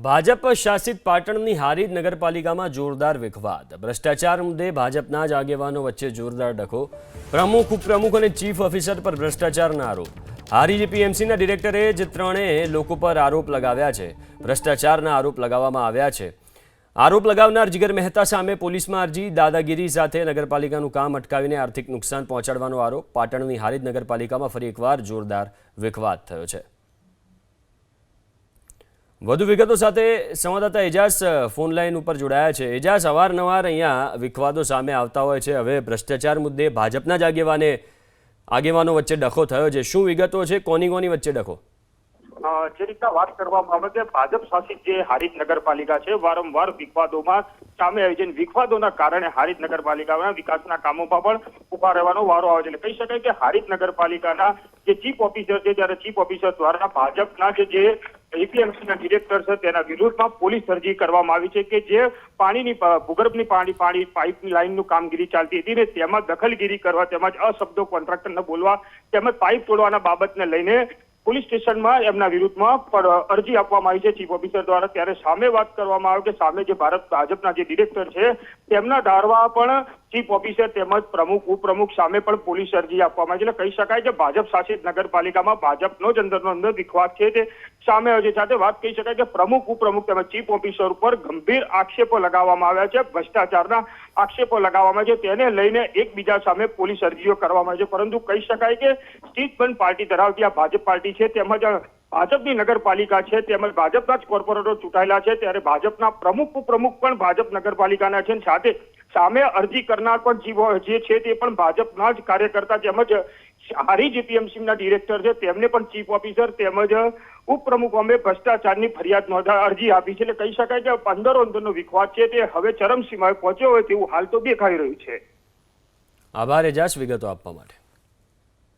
ભાજપ શાસિત પાટણની હારીજ નગરપાલિકામાં જોરદાર વિખવાદ। ભ્રષ્ટાચાર મુદ્દે ભાજપના જ આગેવાનો વચ્ચે જોરદાર ડખો। પ્રમુખ, ઉપપ્રમુખ અને ચીફ ઓફિસર પર ભ્રષ્ટાચારના આરોપ। હારીજ પીએમસીના ડિરેક્ટરે જ ત્રણેય લોકો પર આરોપ લગાવ્યા છે। ભ્રષ્ટાચારના આરોપ લગાવવામાં આવ્યા છે। આરોપ લગાવનાર જીગર મહેતા સામે પોલીસમાં અરજી। દાદાગીરી સાથે નગરપાલિકાનું કામ અટકાવીને આર્થિક નુકસાન પહોંચાડવાનો આરોપ। પાટણની હારીજ નગરપાલિકામાં ફરી એકવાર જોરદાર વિખવાદ થયો છે। વધુ વિગતો સાથે સંવાદદાતા એજાઝ ફોન લાઈન ઉપર જોડાયા છે। એજાઝ, અવારનવાર અહીંયા વિખવાદો સામે આવતા હોય છે। હવે ભ્રષ્ટાચાર મુદ્દે ભાજપના જ આગેવાનો વચ્ચે ડખો થયો છે। શું વિગતો છે? કોની વચ્ચે ડખો? જે રીતના વાત કરવામાં આવે કે ભાજપ શાસિત જે હારીજ નગરપાલિકા છે વારંવાર વિખવાદોમાં સામે આવી છે। વિખવાદોના કારણે હારીજ નગરપાલિકાના વિકાસના કામોમાં પણ ઉભા રહેવાનો વારો આવે છે। એટલે કહી શકાય કે હારીજ નગરપાલિકાના જે ચીફ ઓફિસર છે ત્યારે ચીફ ઓફિસર દ્વારા ભાજપના જે એપીએમસીના ડિરેક્ટર છે તેના વિરુદ્ધમાં પોલીસ અરજી કરવામાં આવી છે કે જે પાણીની ભૂગર્ભની પાણી પાઇપની લાઇનનું કામગીરી ચાલતી હતી ને તેમાં દખલગીરી કરવા તેમજ અશબ્દો કોન્ટ્રાક્ટરને બોલવા તેમજ પાઇપ તોડવાના બાબતને લઈને પોલીસ સ્ટેશનમાં એમના વિરુદ્ધમાં અરજી આપવામાં આવી છે ચીફ ઓફિસર દ્વારા। ત્યારે સામે વાત કરવામાં આવે કે સામે જે ભાજપના જે ડિરેક્ટર છે તેમના ધારવા પણ ચીફ ઓફિસર તેમજ પ્રમુખ, ઉપપ્રમુખ સામે પણ પોલીસ અરજી આપવામાં આવી છે। એટલે કહી શકાય કે ભાજપ શાસિત નગરપાલિકામાં ભાજપનો જ અંદરનો વિખવાદ છે તે સામે આવ્યો છે। સાથે વાત કહી શકાય કે પ્રમુખ, ઉપપ્રમુખ તેમજ ચીફ ઓફિસર ઉપર ગંભીર આક્ષેપો લગાવવામાં આવ્યા છે। ભ્રષ્ટાચારના આક્ષેપો લગાવવામાં છે તેને લઈને એકબીજા સામે પોલીસ અરજીઓ કરવામાં આવી છે। પરંતુ કહી શકાય કે સ્થિતબંધ પાર્ટી ધરાવતી આ ભાજપ પાર્ટી છે તેમજ ભાજપની નગરપાલિકા છે તેમજ ભાજપના જ કોર્પોરેટરો ચૂંટાયેલા છે ત્યારે ભાજપના પ્રમુખ, ઉપપ્રમુખ પણ ભાજપ નગરપાલિકાના છે। સાથે સામે અરજી કરનાર પણ જે છે તે પણ ભાજપના જ કાર્યકર્તા તેમજ હારીજ પીએમસીના ડિરેક્ટર છે તેમને પણ ચીફ ઓફિસર તેમજ ઉપપ્રમુખ અમે ભ્રષ્ટાચારની ફરિયાદ અરજી આપી છે। એટલે કહી શકાય કે અંદરનો વિખવાદ છે તે હવે ચરમસીમાએ પહોંચ્યો હોય તેવું હાલ તો દેખાઈ રહ્યું છે। આભાર એજાઝ વિગતો આપવા માટે।